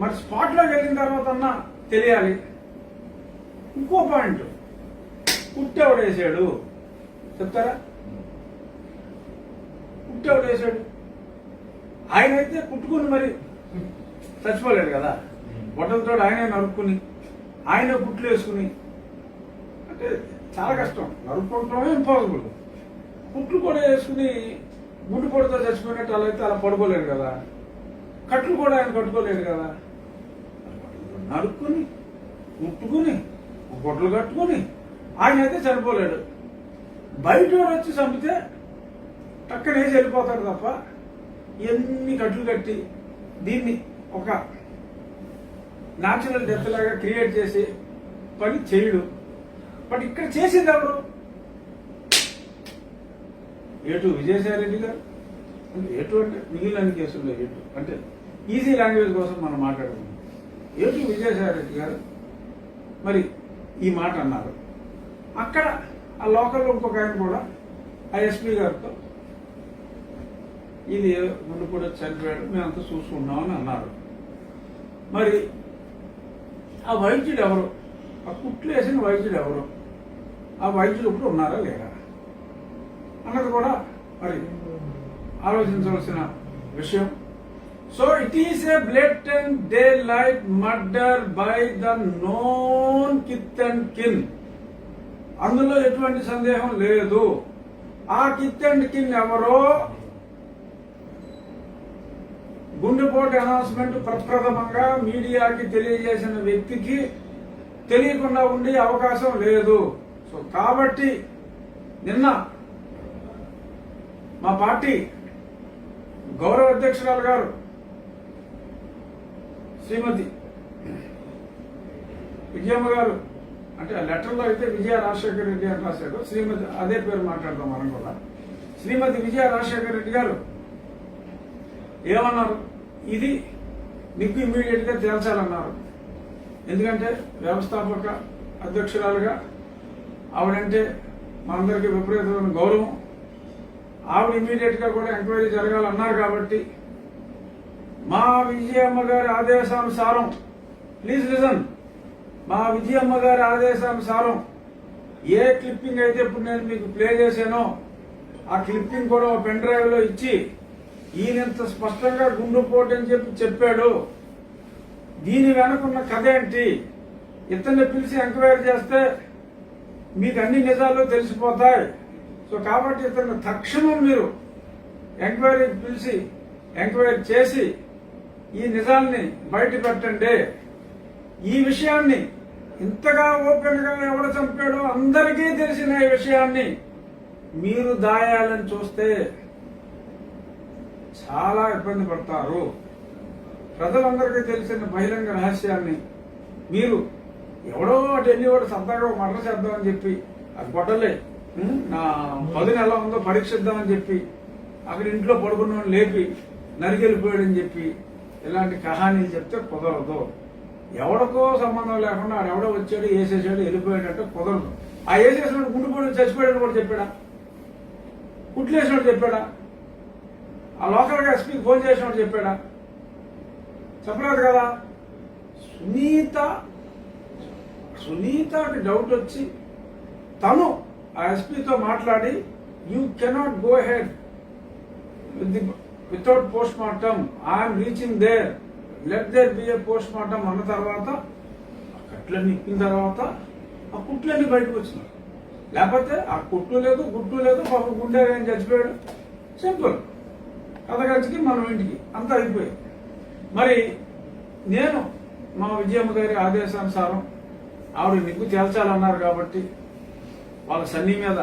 మరి స్పాట్ లోకి వెళ్ళిన తర్వాత అన్నా తెలియాలి. ఇంకో పాయింట్, కుట్టెవడేసాడు చెప్తారా? కుట్టెవడేసాడు? ఆయన అయితే కుట్టుకుని మరి చచ్చిపోలేడు కదా. బొట్టలతో ఆయనే నరుక్కుని ఆయనే కుట్లు వేసుకుని, అంటే చాలా కష్టం. నరుక్కోవటమే ఇంపాసిబుల్. కుట్లు కూడా వేసుకుని గుండెపోటుతో చచ్చిపోయినట్టు అలా అయితే అలా పడుకోలేడు కదా. కట్లు కూడా ఆయన కట్టుకోలేడు కదా. నరుక్కుని కుట్టుకుని గొడ్లు కట్టుకుని ఆయన అయితే చనిపోలేడు. బయట వచ్చి చంపితే టక్కన వేసి వెళ్ళిపోతాడు తప్ప ఎన్ని కట్లు కట్టి దీన్ని ఒక న్యాచురల్ డెత్ లాగా క్రియేట్ చేసి పని చేయడు. బట్ ఇక్కడ చేసేది ఎవరు? ఏటు విజయసాయి రెడ్డి గారు. ఏటు అంటే మిగిలిన కేసుల్లో ఏటు అంటే ఈజీ లాంగ్వేజ్ కోసం మనం మాట్లాడుతున్నాం. ఏటు విజయసాయి రెడ్డి గారు మరి ఈ మాట అన్నారు. అక్కడ ఆ లోకల్లో ఇంకొక ఆయన కూడా ఆ ఎస్పీ గారితో ఇది ముందు కూడా చనిపోయాడు, మేమంతా చూసుకున్నామని అన్నారు. మరి ఆ వైద్యుడు ఎవరు? ఆ కుట్లు వేసిన వైద్యుడు ఎవరు? ఆ వైద్యుడు ఇప్పుడు ఉన్నారా లేరా అన్నది కూడా మరి ఆలోచించవలసిన విషయం. So it is a blatant day light murder by the known kith and కిన్. అందులో ఎటువంటి సందేహం లేదు. ఆ కిత్ అండ్ కిన్ ఎవరో గుండెపోటు అనౌన్స్మెంట్ ప్రప్రథమంగా మీడియాకి తెలియజేసిన వ్యక్తికి తెలియకుండా ఉండే అవకాశం లేదు. సో కాబట్టి నిన్న మా పార్టీ గౌరవ అధ్యక్షురాలు గారు శ్రీమతి విజయమ్మ గారు, అంటే ఆ లెటర్లో అయితే విజయ రాజశేఖర రెడ్డి అని రాశాడు, శ్రీమతి అదే పేరు మాట్లాడతాం మనం కూడా. శ్రీమతి విజయ రాజశేఖర రెడ్డి గారు ఏమన్నారు? ఇది మీకు ఇమ్మీడియట్ గా తేల్చాలన్నారు. ఎందుకంటే వ్యవస్థాపక అధ్యక్షురాలుగా ఆవిడంటే మా అందరికీ విపరీతమైన గౌరవం. ఆవిడ ఇమీడియట్ గా కూడా ఎంక్వైరీ జరగాలన్నారు కాబట్టి మా విజయమ్మ గారి ఆదేశానుసారం, ప్లీజ్ లిజన్, మా విజయమ్మ గారి ఆదేశానుసారం ఏ క్లిప్పింగ్ అయితే ఇప్పుడు నేను మీకు ప్లే చేశానో ఆ క్లిప్పింగ్ కూడా పెన్ డ్రైవ్ లో ఇచ్చి ఈయనంత స్పష్టంగా గుండెపోటు అని చెప్పాడు, దీని వెనకున్న కథ ఏంటి, ఇతన్ని పిలిచి ఎంక్వైరీ చేస్తే మీకు అన్ని నిజాలు తెలిసిపోతాయి. సో కాబట్టి ఇతన్ని తక్షణం మీరు ఎంక్వైరీ పిలిచి ఎంక్వైరీ చేసి ఈ నిజాల్ని బయట పెట్టండి. ఈ విషయాన్ని ఇంతగా ఓపెన్ గా ఎవరు చంపాడో అందరికీ తెలిసిన ఈ విషయాన్ని మీరు దాయాలని చూస్తే చాలా ఇబ్బంది పడతారు. ప్రజలందరికీ తెలిసిన బహిరంగ రహస్యాన్ని మీరు ఎవడో అటు వెళ్ళి వాడు సరదాగా మర్డర్ చేద్దామని చెప్పి అది గొడవలే నా 10 ఎలా ఉందో పరీక్షిద్దామని చెప్పి అక్కడ ఇంట్లో పడుకున్న లేపి నరికెళ్ళిపోయాడని చెప్పి ఇలాంటి కహానీలు చెప్తే కుదరదు. ఎవడికో సంబంధం లేకుండా ఆడు ఎవడో వచ్చాడు వేసేసాడు వెళ్ళిపోయాడంటే కుదరదు. ఆ వేసేసినాడు గుండెపోయి చచ్చిపోయాడని కూడా చెప్పాడా, కుట్లేసినట్టు చెప్పాడా, ఆ లోకల్గా ఎస్పీకి ఫోన్ చేసినట్టు చెప్పాడా, చెప్పలేదు కదా. సునీతకి డౌట్ వచ్చి తను ఆ ఎస్పీతో మాట్లాడి you cannot go ahead without post mortem, I'm reaching there, let there be a post mortem అన్న తర్వాత కట్లన్నీ ఇప్పిన తర్వాత ఆ కుట్లన్నీ బయటకు వచ్చినాయి. లేకపోతే ఆ కుట్లు లేదు గుట్టు లేదు, పాపం గుండె అని చచ్చిపోయాడు, సింపుల్ కథగచ్చికి మనం ఇంటికి అంతా అయిపోయాయి. మరి నేను మా విజయమ్మ గారి ఆదేశానుసారం ఆవిడ నిగ్గు తేల్చాలన్నారు కాబట్టి వాళ్ళ సన్నీ మీద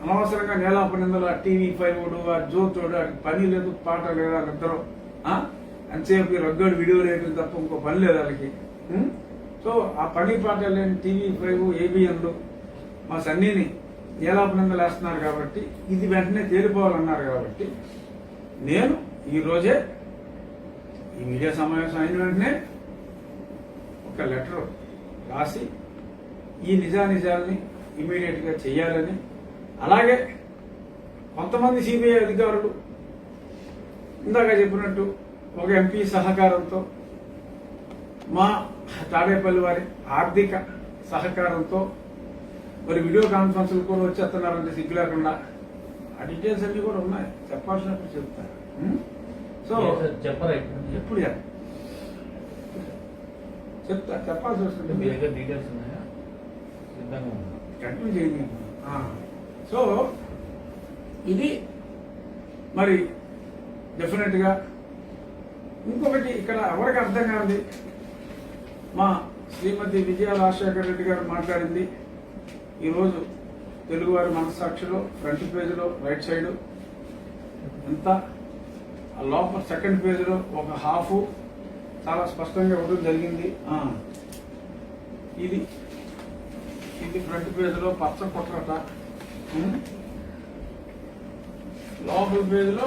అనవసరంగా నేలాపనిందలు ఆ TV5 ఆ జోతోడు ఆ పని లేదు పాట లేదు వాళ్ళిద్దరూ అంతసేపు రగ్గడు వీడియో రేట్లు తప్ప ఇంకో పని లేదు వాళ్ళకి. సో ఆ పని పాట లేని TV5 ABNలు మా సన్నీని నేలాపనిందలు వేస్తున్నారు కాబట్టి ఇది వెంటనే తేలిపోవాలన్నారు కాబట్టి నేను ఈ రోజే ఈ మీడియా సమావేశం అయిన వెంటనే ఒక లెటర్ రాసి ఈ నిజానిజాలని ఇమీడియట్ గా చేయాలని, అలాగే కొంతమంది సిబిఐ అధికారులు ఇందాక చెప్పినట్టు ఒక ఎంపీ సహకారంతో మా తాడేపల్లి వారి ఆర్థిక సహకారంతో మరి వీడియో కాన్ఫరెన్స్లు కూడా వచ్చేస్తున్నారంటే సిగ్గు లేకుండా ఆ డీటెయిల్స్ అన్ని కూడా ఉన్నాయి, చెప్పాల్సినప్పుడు చెప్తారు. సో చెప్పరా ఎప్పుడు చెప్తా చెప్పాల్సి వస్తుంది. మీ దగ్గర డీటెయిల్స్ ఉన్నాయా? సిద్ధంగా ఉన్నా కంటిన్యూ చేయండి. సో ఇది మరి డెఫినెట్ గా ఇంకొకటి ఇక్కడ ఎవరికి అర్థం కాదు, మా శ్రీమతి విజయ రాజశేఖర రెడ్డి గారు మాట్లాడింది ఈరోజు తెలుగువారి మనస్సాక్షిలో ఫ్రంట్ పేజీలో రైట్ సైడ్ ఎంత, ఆ లోపల సెకండ్ పేజీలో ఒక హాఫ్ చాలా స్పష్టంగా ఇవ్వడం జరిగింది. ఇది ఫ్రంట్ పేజీలో పచ్చ కుట్రట, లోపల పేజీలో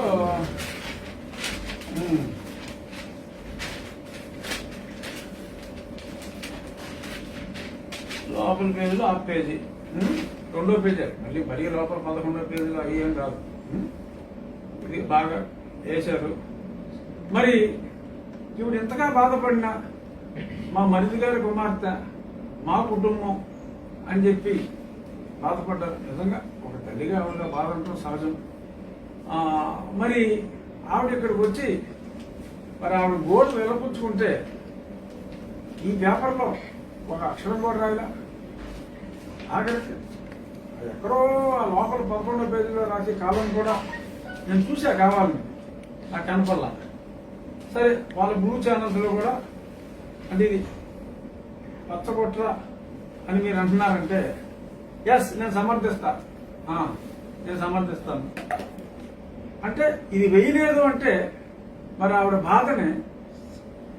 హాఫ్ పేజీ, రెండో పేజీ మళ్ళీ మరీ లోపల 11వ పేజీలో అయ్యేం కాదు. ఇది బాగా వేశారు. మరి ఇప్పుడు ఎంతగా బాధపడినా మా మరిది గారి కుమార్తె మా కుటుంబం అని చెప్పి బాధపడ్డారు. నిజంగా ఒక తల్లిగా ఆవిడ బాధ అంటాం సహజం. మరి ఆవిడ ఇక్కడికి వచ్చి మరి ఆవిడ గోల్డ్ వెలపుచ్చుకుంటే ఈ పేపర్లో ఒక అక్షరం కూడా రాయలా. ఆఖరికి అది ఎక్కడో ఆ లోపల 11వ పేజీలో రాసే కాలం కూడా నేను చూసా, కావాలని నాకు కనపల్లా. సరే వాళ్ళ బ్లూ ఛానల్స్ లో కూడా అంటే ఇది పచ్చగొట్ర అని మీరు అంటున్నారంటే ఎస్ నేను సమర్థిస్తాను. అంటే ఇది వేయలేదు అంటే మరి ఆవిడ బాధని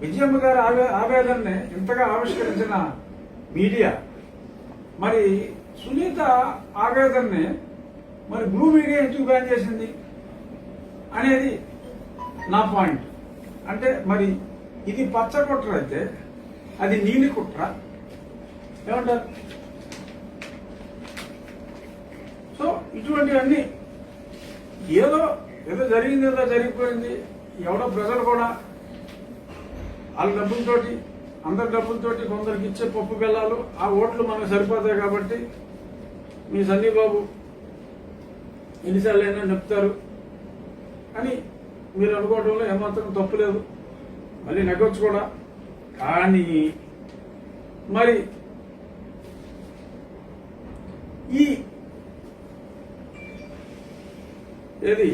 విజయమ్మ గారి ఆవేదనని ఇంతగా ఆవిష్కరించిన మీడియా, మరి సునీత ఆవేదనని మరి బ్లూ మీడియా ఎందుకు బ్యాన్ చేసింది అనేది నా పాయింట్. అంటే మరి ఇది పచ్చ కుట్ర అయితే అది నీలి కుట్ర ఏమంటారు? సో ఇటువంటివన్నీ ఏదో ఏదో జరిగింది, ఏదో జరిగిపోయింది. ఎవడో ప్రజలు కూడా వాళ్ళ డబ్బులతోటి, అందరి డబ్బులతోటి కొందరికి ఇచ్చే పప్పు బెల్లాలు, ఆ ఓట్లు మనకు సరిపోతాయి కాబట్టి మీ సన్నీ బాబు ఎన్నిసార్లు అయినా నెప్పుతారు అని మీరు అనుకోవడంలో ఏమాత్రం తప్పు లేదు. మళ్ళీ నెగ్గొచ్చు కూడా. కానీ మరి ఈ ఏది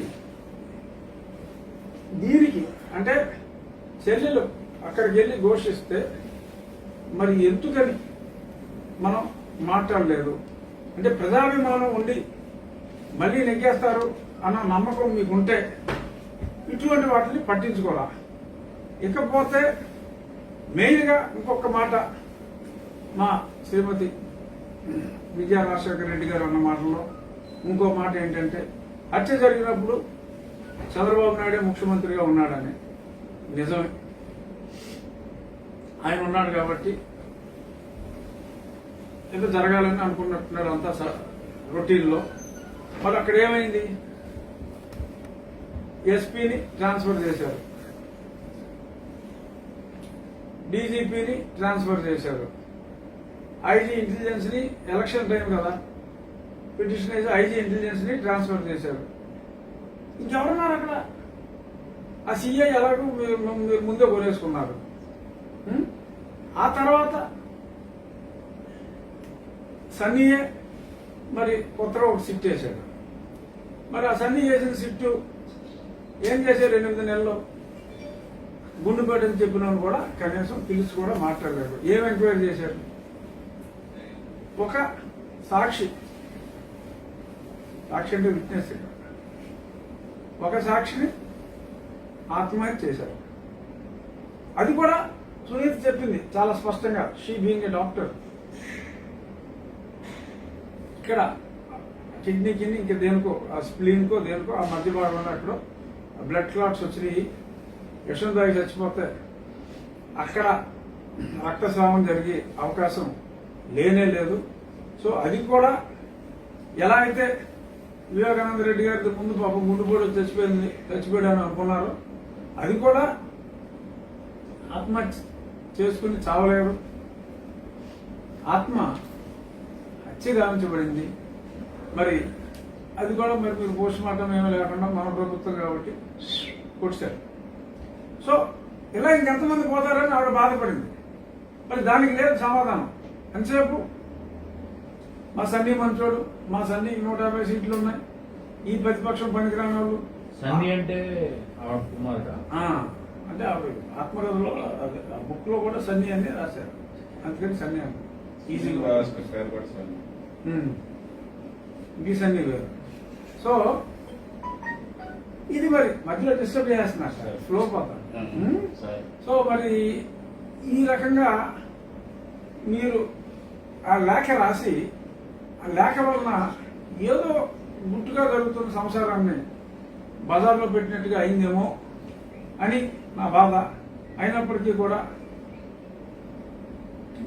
దీనికి అంటే చెల్లెలు అక్కడికి వెళ్ళి ఘోషిస్తే మరి ఎందుకని మనం మాట్లాడలేదు? అంటే ప్రజాభిమానం ఉండి మళ్ళీ నెగ్గేస్తారు అన్న నమ్మకం మీకుంటే ఇటువంటి వాటిని పట్టించుకోవాలా. ఇకపోతే మెయిన్గా ఇంకొక మాట, మా శ్రీమతి విజయ రాజశేఖర రెడ్డి గారు అన్న మాటల్లో ఇంకో మాట ఏంటంటే, హత్య జరిగినప్పుడు చంద్రబాబు నాయుడే ముఖ్యమంత్రిగా ఉన్నాడని. నిజమే, ఆయన ఉన్నాడు కాబట్టి ఏదో జరగాలని అనుకున్నట్టున్నాడు అంతా రొటీన్లో. మరి అక్కడ ఏమైంది? ఎస్పీని ట్రాన్స్ఫర్ చేశారు, డీజీపీని ట్రాన్స్ఫర్ చేశారు, ఐజీ ఇంటెలిజెన్స్ ని ఎలక్షన్ టైం కదా పిటిషన్ వేసి ఐజీ ఇంటెలిజెన్స్ ని ట్రాన్స్ఫర్ చేశారు. ఇంకెవరున్నారు అక్కడ? ఆ సిఐ ఎలాగో మీరు ముందే కొనేసుకున్నారు. ఆ తర్వాత సన్నీయే మరి కొత్తగా ఒక సిట్ వేశాడు. మరి ఆ సన్నీ వేసిన సిట్టు ఏం చేశారు? 8 నెలల్లో గుండుపేటని చెప్పినోడు కూడా కనీసం పిలిచి కూడా మాట్లాడలేదు. ఏం ఎంక్వైరీ చేశారు? ఒక సాక్షి అంటే విట్నెస్, ఒక సాక్షిని ఆత్మహత్య చేశారు. అది కూడా సునీత చెప్పింది చాలా స్పష్టంగా, షీ బీయింగ్ ఏ డాక్టర్. ఇక్కడ కిడ్నీకి ఇంకా దేనికో, ఆ స్ప్లీన్కో దేనికో ఆ మధ్య భాగంలో అక్కడ బ్లడ్ క్లాట్స్ వచ్చినాయి, విషం తాగి చచ్చిపోతే అక్కడ రక్తస్రావం జరిగే అవకాశం లేనే లేదు. సో అది కూడా ఎలా అయితే వివేకానంద రెడ్డి గారి ముందు పాపం గుండెపోటు చచ్చిపోయాడని అనుకున్నారు, అది కూడా ఆత్మహత్య చేసుకుని చావలేడు. ఆత్మ హత్య గావించబడింది. మరి అది కూడా మరి మీరు పోస్ట్ మార్టం ఏమీ లేకుండా మన ప్రభుత్వం కాబట్టి కొట్టారు. సో ఇలా ఇంకెంతమంది పోతారని ఆవిడ బాధపడింది. మరి దానికి లేదు సమాధానం. ఎంతసేపు మా సన్నీ మంచోడు, మా సన్నీ 150 సీట్లు ఉన్నాయి, ఈ ప్రతిపక్షం పనికిరాని వాళ్ళు. సన్నీ అంటే ఆవిడ కుమారుడా? అంటే ఆవిడ ఆత్మకథలో ఆ బుక్ లో కూడా సన్నీ అని రాశారు, అందుకని సన్నీ అని ఈజీగా ఈ సన్నీ వేరు. సో ఇది మరి మధ్యలో డిస్టర్బ్ చేస్తున్నారు సార్, ఫ్లో పోతారు. సో మరి ఈ రకంగా మీరు ఆ లేఖ రాసి, ఆ లేఖ వలన ఏదో గుట్టుగా జరుగుతున్న సంసారాన్ని బజార్లో పెట్టినట్టుగా అయిందేమో అని నా బాధ. అయినప్పటికీ కూడా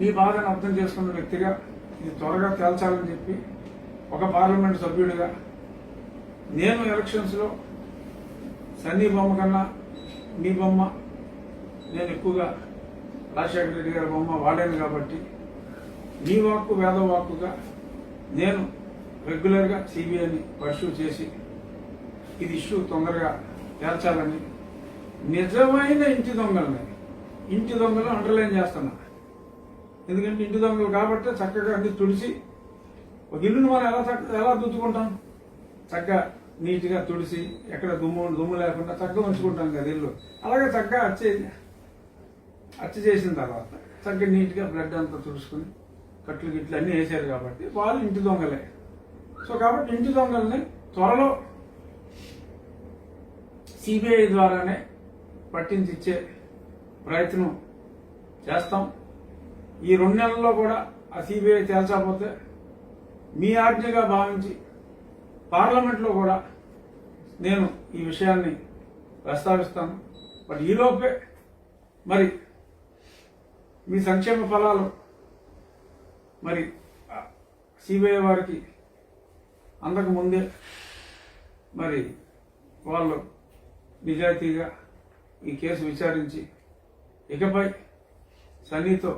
మీ బాధను అర్థం చేసుకున్న వ్యక్తిగా ఇది త్వరగా తేల్చాలని చెప్పి ఒక పార్లమెంట్ సభ్యుడిగా నేను ఎలక్షన్స్లో సన్నీ బొమ్మ కన్నా మీ బొమ్మ నేను ఎక్కువగా రాజశేఖర రెడ్డి గారి బొమ్మ వాడాను కాబట్టి మీ వాక్కు వేద వాక్కుగా నేను రెగ్యులర్గా సిబిఐని పర్సూ చేసి ఇది ఇష్యూ తొందరగా తేల్చాలని, నిజమైన ఇంటి దొంగలు అండర్లైన్ చేస్తున్నా. ఎందుకంటే ఇంటి దొంగలు కాబట్టి చక్కగా అన్ని తుడిచి, ఒక ఇల్లును మనం ఎలా దుద్దుకుంటాం, చక్కగా నీట్గా తుడిసి ఎక్కడ దుమ్ము లేకుండా చక్కగా ఉంచుకుంటాం కదా ఇల్లు. అలాగే చక్కగా అచ్చి చేసిన తర్వాత చక్కగా నీట్గా బ్లడ్ అంతా తుడుచుకుని కట్లు గిట్లు అన్నీ వేసారు కాబట్టి వాళ్ళు ఇంటి దొంగలే. సో కాబట్టి ఇంటి దొంగల్ని త్వరలో సిబిఐ ద్వారానే పట్టించిచ్చే ప్రయత్నం చేస్తాం. ఈ 2 నెలల్లో కూడా ఆ సిబిఐ తేల్చకపోతే మీ ఆజ్ఞగా భావించి పార్లమెంట్లో కూడా నేను ఈ విషయాన్ని ప్రస్తావిస్తాను. బట్ ఈలోపే మరి మీ సంక్షేమ ఫలాలు మరి సిబిఐ వారికి అందక ముందే మరి వాళ్ళు నిజాయితీగా ఈ కేసు విచారించి ఇకపై సన్నీతో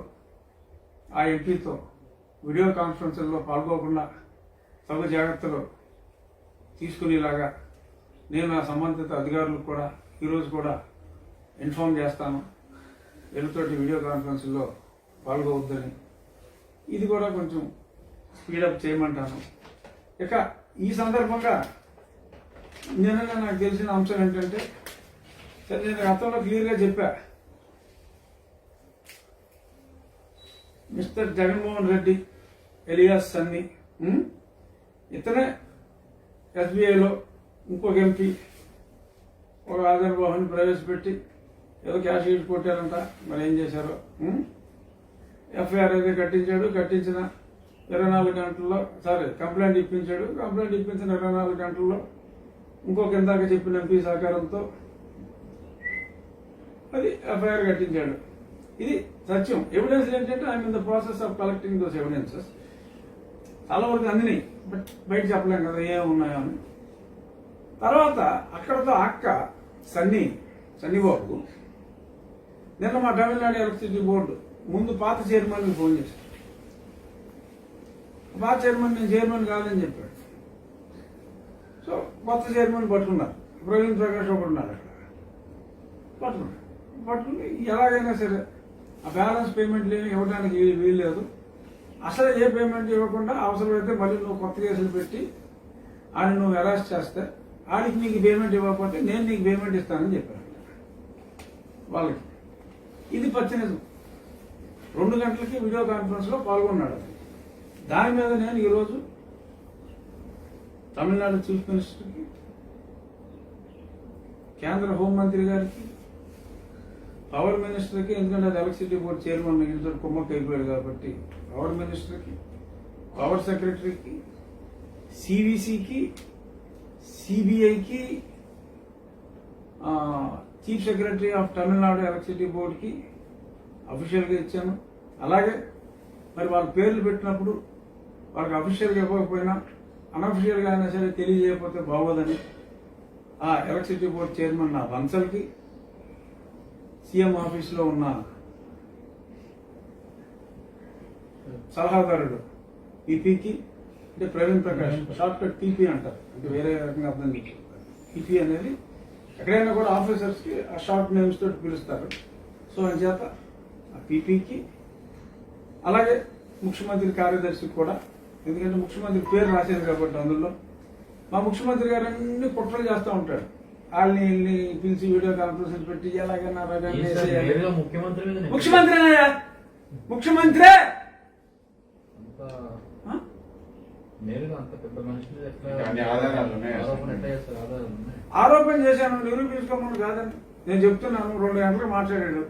ఆ ఎంపీతో వీడియో కాన్ఫరెన్స్లో పాల్గొకుండా తగు జాగ్రత్తలు తీసుకునేలాగా నేను ఆ సంబంధిత అధికారులకు కూడా ఈరోజు కూడా ఇన్ఫార్మ్ చేస్తాను. వీళ్ళతోటి వీడియో కాన్ఫరెన్స్లో పాల్గొవద్దని, ఇది కూడా కొంచెం స్పీడప్ చేయమంటాను. ఇక ఈ సందర్భంగా నిన్న నాకు తెలిసిన అంశం ఏంటంటే, సరే నేను గతంలో క్లియర్గా చెప్పా, మిస్టర్ జగన్మోహన్ రెడ్డి ఎలియాస్ సన్నీ ఇతనే ఎస్బీఐలో ఇంకొక ఎంపీ ఒక ఆజర్వాహన్ ప్రవేశపెట్టి ఏదో క్యాష్ షీట్ కొట్టారంట, మరి ఏం చేశారో. ఎఫ్ఐఆర్ అయితే కట్టించిన 24 గంటల్లో కంప్లైంట్ ఇప్పించాడు. కంప్లైంట్ ఇప్పించిన 24 గంటల్లో ఇంకొక ఇందాక చెప్పిన ఎంపీ సహకారంతో అది ఎఫ్ఐఆర్ కట్టించాడు. ఇది సత్యం. ఎవిడెన్స్ ఏంటంటే I'm in the process of collecting those evidences. చాలా వరకు అందినాయి, బట్ బయట చెప్పలేం కదా ఏమున్నాయో అని. తర్వాత అక్కడతో అక్క సన్నీబాబు నిన్న మా తమిళనాడు ఎలక్ట్రిసిటీ బోర్డు ముందు పాత చైర్మన్కి ఫోన్ చేశాడు. పాత చైర్మన్ నేను చైర్మన్ కాదని చెప్పాడు. సో కొత్త చైర్మన్ పట్టుకున్నారు. ప్రవీణ్ ప్రకాష్ ఒకటి ఉన్నారు అక్కడ. పట్టుకుని ఎలాగైనా సరే ఆ బ్యాలెన్స్ పేమెంట్లు ఏమి ఇవ్వడానికి వీల్లేదు, అసలు ఏ పేమెంట్ ఇవ్వకుండా అవసరమైతే మళ్ళీ నువ్వు కొత్త కేసులు పెట్టి ఆయన నువ్వు అరెస్ట్ చేస్తే ఆడికి నీకు పేమెంట్ ఇవ్వకపోతే నేను నీకు పేమెంట్ ఇస్తానని చెప్పాను వాళ్ళకి. ఇది పచ్చినిజం. 2 గంటలకి వీడియో కాన్ఫరెన్స్లో పాల్గొన్నాడు. దాని మీద నేను ఈరోజు తమిళనాడు చీఫ్ మినిస్టర్కి, కేంద్ర హోంమంత్రి గారికి, పవర్ మినిస్టర్కి, ఎందుకంటే అది ఎలక్ట్రిసిటీ బోర్డు చైర్మన్ ఇంట్లో కుమ్మక్క అయిపోయాడు కాబట్టి పవర్ మినిస్టర్కి, పవర్ సెక్రటరీకి, సివిసికి, సిబిఐకి, chief secretary of Tamil Nadu electricity బోర్డుకి అఫీషియల్గా ఇచ్చాను. అలాగే మరి వాళ్ళ పేర్లు పెట్టినప్పుడు వాళ్ళకి అఫీషియల్గా ఇవ్వకపోయినా అన్అఫీషియల్గా అయినా సరే తెలియజేయకపోతే బాగోదని ఆ ఎలక్ట్రిసిటీ బోర్డు చైర్మన్ నా బన్సల్కి, సీఎం ఆఫీస్లో ఉన్న సలహాదారుడు పీపీకి, అంటే Praveen Prakash, short cut PP అంటారు, అంటే వేరే రకంగా అర్థం చేస్తారు. పీపీ అనేది ఎక్కడైనా కూడా ఆఫీసర్స్కి ఆ షార్ట్ నేమ్స్ తోటి పిలుస్తారు. సో అంచేత ఆ పీపీకి, అలాగే ముఖ్యమంత్రి కార్యదర్శికి కూడా, ఎందుకంటే ముఖ్యమంత్రి పేరు రాసేది కాబట్టి అందులో మా ముఖ్యమంత్రి గారు అన్ని కుట్రలు చేస్తూ ఉంటాడు. వాళ్ళని వీళ్ళని పిలిచి వీడియో కాన్ఫరెన్స్ పెట్టి ఎలాగైనా ముఖ్యమంత్రినయ్యా ముఖ్యమంత్రే ఆరోపణ చేశాను, నిరూపించుకోమని కాదని నేను చెప్తున్నాను. 2 గంటలకు మాట్లాడాడు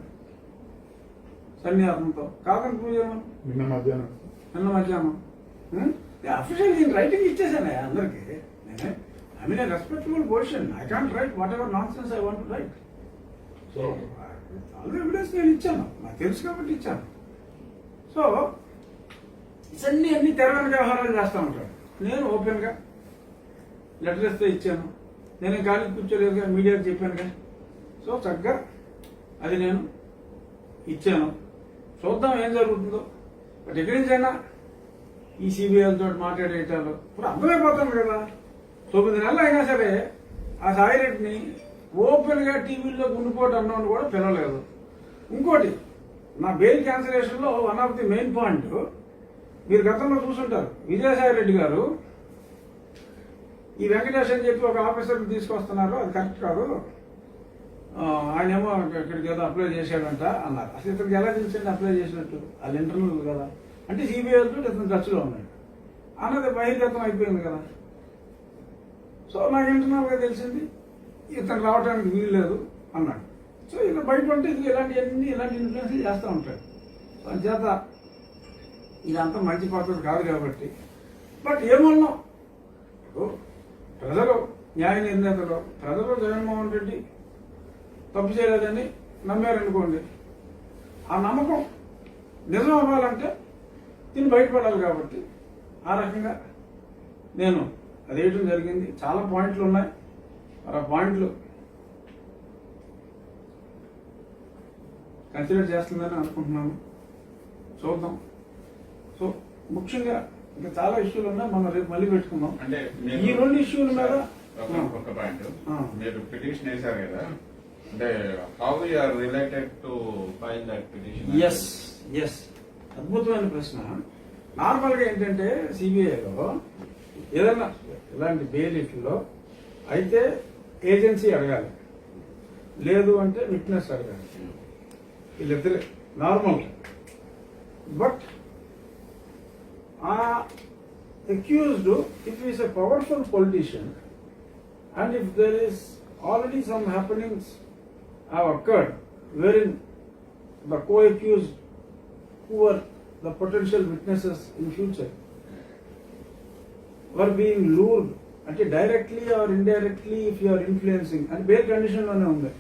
సన్నీ అతనితో, కాదని ప్రూవ్ చేయమని నిన్న మధ్యాహ్నం అఫీషియల్ నేను రైటింగ్ ఇచ్చేసాను అందరికి. I mean respectable position, I can't right what ever non sense I want to right. So all evidence నేను ఇచ్చాను, నాకు తెలుసు కాబట్టి ఇచ్చాను. సో అన్ని తెరవని వ్యవహారాలు చేస్తూ ఉంటాడు. నేను ఓపెన్గా లెటర్ ఇస్తే ఇచ్చాను. నేను ఖాళీ కూర్చోలేదుగా, మీడియాకి చెప్పానుగా. సో చక్కగా అది నేను ఇచ్చాను. చూద్దాం ఏం జరుగుతుందో. బట్ ఎక్కడి నుంచైనా ఈ సిబిఐలతో మాట్లాడేటాలు ఇప్పుడు అర్థమైపోతాను కదా. 9 నెలలు అయినా సరే ఆ సాయిరెడ్డిని ఓపెన్గా టీవీలో గుండిపోటు అన్నవాడు కూడా పిలవలేదు. ఇంకోటి, నా బెయిల్ క్యాన్సిలేషన్లో one of the main point మీరు గతంలో చూసుంటారు. విజయసాయి రెడ్డి గారు ఈ వెంకటేష్ అని చెప్పి ఒక ఆఫీసర్ని తీసుకొస్తున్నారు, అది కరెక్ట్ కాదు, ఆయన ఏమో ఇక్కడికి ఏదో అప్లై చేశాడంట అన్నారు. అసలు ఇతనికి ఎలా తెలిసింది అప్లై చేసినట్టు? వాళ్ళు ఇంటర్నల్ కదా, అంటే సిబిఐతో ఇతను టచ్లో ఉన్నాడు అన్నది బహిర్గతం అయిపోయింది కదా. సో నాకు ఇంటర్నల్గా తెలిసింది ఇతను రావడానికి వీలు లేదు అన్నాడు. సో ఇతను బయట ఉంటే ఇది ఇలాంటి ఇన్ఫ్లుయెన్స్ చేస్తూ ఉంటాడు. సో అంచేత ఇదంతా మంచి పద్ధతి కాదు కాబట్టి. బట్ ఏమన్నాం, ప్రజలు న్యాయ నిర్ణేతలు, ప్రజలు జగన్మోహన్ రెడ్డి తప్పు చేయలేదని నమ్మారనుకోండి, ఆ నమ్మకం నిజం అవ్వాలంటే దీన్ని బయటపడాలి కాబట్టి ఆ రకంగా నేను అది వేయటం జరిగింది. చాలా పాయింట్లు ఉన్నాయి. ఆ పాయింట్లు కన్సిడర్ చేస్తుందని అనుకుంటున్నాను. చూద్దాం. సో ముఖ్యంగా ఇంకా చాలా ఇష్యూలు ఉన్నాయి, మనం రేపు మళ్ళీ పెట్టుకుందాం. అంటే ఈ రెండు ఇష్యూల మీద ఒక పాయింట్, ఆ. మీరు పిటిషన్ వేశారు కదా, అంటే how you are related to file that petition? Yes yes అద్భుతమైన ప్రశ్న. నార్మల్ గా ఏంటంటే సిబిఐలో ఏదైనా ఇలాంటి బెయిలిట్లో అయితే ఏజెన్సీ అడగాలి, లేదు అంటే విట్నెస్ అడగాలి, వీళ్ళిద్దరే నార్మల్. బట్ ఆ accused if is a powerful politician and if there is already some happenings have occurred wherein the co-accused who were the potential witnesses in future were being lured అంటే directly or indirectly if you are influencing and bail condition లోనే ఉంది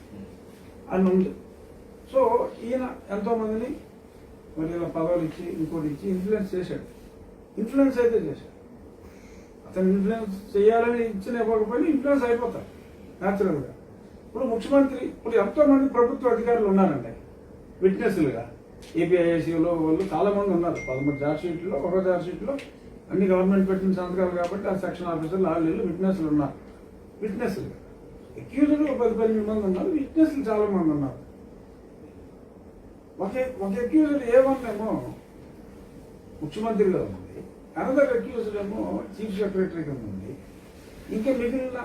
అని ఉంది. So ఈయన ఎంతో మందిని మరి ఇలా పదవులు ఇచ్చి ఇంకోటి ఇచ్చి ఇన్ఫ్లుయెన్స్ చేశాడు. ఇన్ఫ్లుయెన్స్ అయితే చేశాడు. అతను ఇన్ఫ్లుయెన్స్ చేయాలని ఇచ్చిన ఇవ్వకపోయినా ఇన్ఫ్లుయెన్స్ అయిపోతారు న్యాచురల్గా. ఇప్పుడు ముఖ్యమంత్రి, ఇప్పుడు ఎంతో మంది ప్రభుత్వ అధికారులు ఉన్నారండి విట్నెస్లుగా. ఏపీఐఐసీలో వాళ్ళు చాలా మంది ఉన్నారు. 13 ఛార్జ్ షీట్లో, ఒక ఛార్జ్ షీట్లో అన్ని గవర్నమెంట్ పెట్టిన సంతకాలు కాబట్టి ఆ సెక్షన్ ఆఫీసర్లు వాళ్ళు విట్నెస్లు ఉన్నారు. విట్నెస్లు అక్యూజ్డ్ 10-12 మంది ఉన్నారు, విట్నెస్లు చాలా మంది ఉన్నారు. ఒక అక్యూజ్డ్ A1 ఏమో ముఖ్యమంత్రిగా ఉంది, అనదర్ అక్యూజ్డ్ ఏమో చీఫ్ సెక్రటరీగా ఉంది. ఇంకా మిగిలిన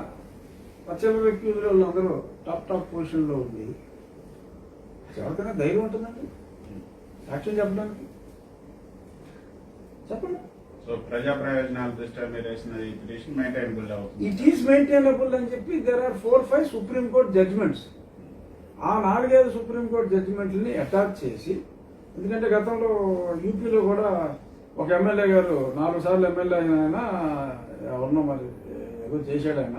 పచ్చల అక్యూజ్డ్ వాళ్ళందరూ టాప్ పొజిషన్లో ఉంది. ఎవరికైనా ధైర్యం ఉంటుందండి సాక్ష్యం చెప్పడానికి? చెప్పండి. సో ప్రజా ప్రయోజనాల దృష్ట్యా మీరు వేసిన ఈ పిటిషన్ మెయింటైనబుల్ అవుతుంది. ఇట్ ఈస్ మెయింటైనబుల్ అని చెప్పి దేర్ ఆర్ 4-5 సుప్రీంకోర్టు జడ్జిమెంట్స్. ఆ 4-5 సుప్రీంకోర్టు జడ్జిమెంట్లని అటాచ్ చేసి, ఎందుకంటే గతంలో యూపీలో కూడా ఒక ఎమ్మెల్యే గారు 4 సార్లు ఎమ్మెల్యే అయిన ఆయన ఎవరినో మరి ఏదో చేశాడు ఆయన.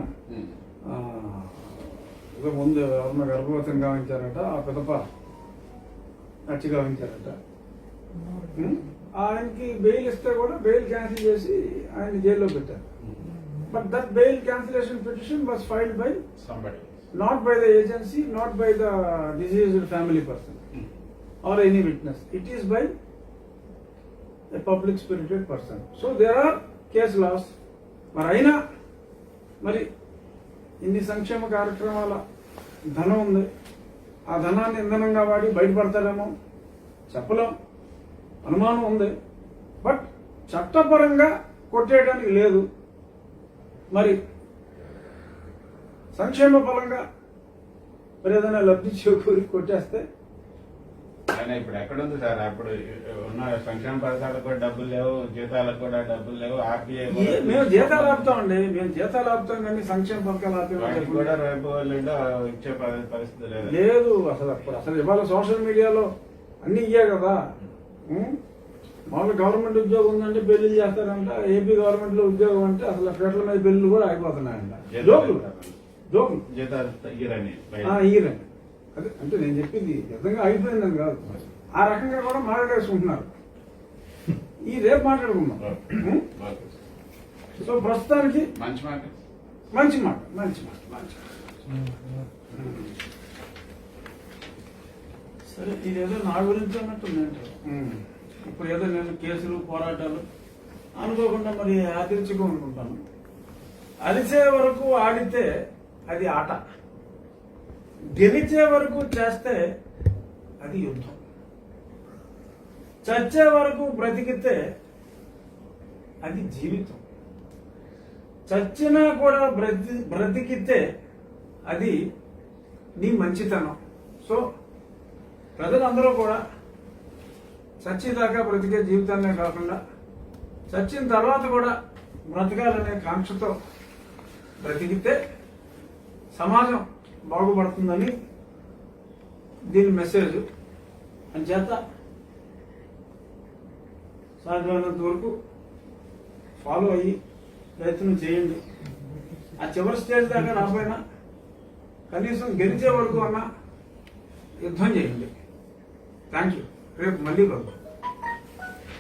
ఏదో ముందు ఎవరినో గర్భవతిని గావించారట, ఆ పిదప నచ్చి గావించారట. ఆయనకి బెయిల్ ఇస్తే కూడా బెయిల్ క్యాన్సిల్ చేసి ఆయన జైల్లో పెట్టారు. But that bail cancellation petition was filed by somebody, not by the agency, not by the deceased family person or any witness. It is by a public spirited person. So there are case laws. మరి అయినా మరి ఇన్ని సంక్షేమ కార్యక్రమాల ధనం ఉంది, ఆ ధనాన్ని ఇంధనంగా వాడి బయటపడతారేమో చెప్పలేం, అనుమానం ఉంది. బట్ చట్టపరంగా కొట్టేయడానికి లేదు. మరి సంక్షేమ పరంగా మరి ఏదైనా లబ్ధి చేకూరి కొట్టేస్తే ఆయన ఇప్పుడు ఎక్కడుంది సార్? అప్పుడు ఉన్న సంక్షేమ పథకాలకు కూడా డబ్బులు లేవు, జీతాలకు కూడా డబ్బులు లేవు. ఆర్బీఐ మేము జీతాలు ఆపుతామండి, మేము జీతాలు ఆపుతాం కానీ సంక్షేమ పథకాలు వాటికి కూడా ఆపే రేపు ఎల్లుండో ఇచ్చే పరిస్థితి లేదు. లేదు. అసలు ఇవాళ సోషల్ మీడియాలో అన్ని ఇయ్యే కదా. మామూలు గవర్నమెంట్ ఉద్యోగం ఉందంటే పెళ్లి చేస్తారంట, ఏపీ గవర్నమెంట్ లో ఉద్యోగం అంటే అసలు ఫెడరల్ మీద పెళ్లి కూడా అయిపోతున్నాయంట. జోకులు జీతాలు ఇయ్యరని ఇయ్యరండి. అదే అంటే నేను చెప్పింది నిజంగా అయిపోయిందని కాదు, ఆ రకంగా కూడా మాట్లాడేసుకుంటున్నారు. ఈ రేపు మాట్లాడుకుందాం. సో ప్రస్తుతానికి మంచి మాట. మంచి మాట మంచి మాట మంచి మాట. సరే, ఇదేదో నా గురించి అన్నట్టుంది అంటారు. ఇప్పుడు ఏదో నేను కేసులు పోరాటాలు అనుకోకుండా మరి ఆదరించుకో అనుకుంటాను. అరిచే వరకు ఆడితే అది ఆట, గెలిచే వరకు చేస్తే అది యుద్ధం, చచ్చే వరకు బ్రతికితే అది జీవితం, చచ్చినా కూడా బ్రతికితే అది నీ మంచితనం. సో ప్రజలందరూ కూడా చచ్చేదాకా బ్రతికే జీవితాన్నే కాకుండా చచ్చిన తర్వాత కూడా బ్రతకాలనే కాంక్షతో బ్రతికితే సమాజం బాగుపడుతుందని దీని మెసేజ్. అంచేత సాధ్యమైనంత వరకు ఫాలో అయ్యి ప్రయత్నం చేయండి. ఆ చివరి స్టేజ్ దాకా రాపోయినా కనీసం గెలిచే వరకు అన్నా యుద్ధం చేయండి. Thank you. రేపు మళ్ళీ కలుద్దాం.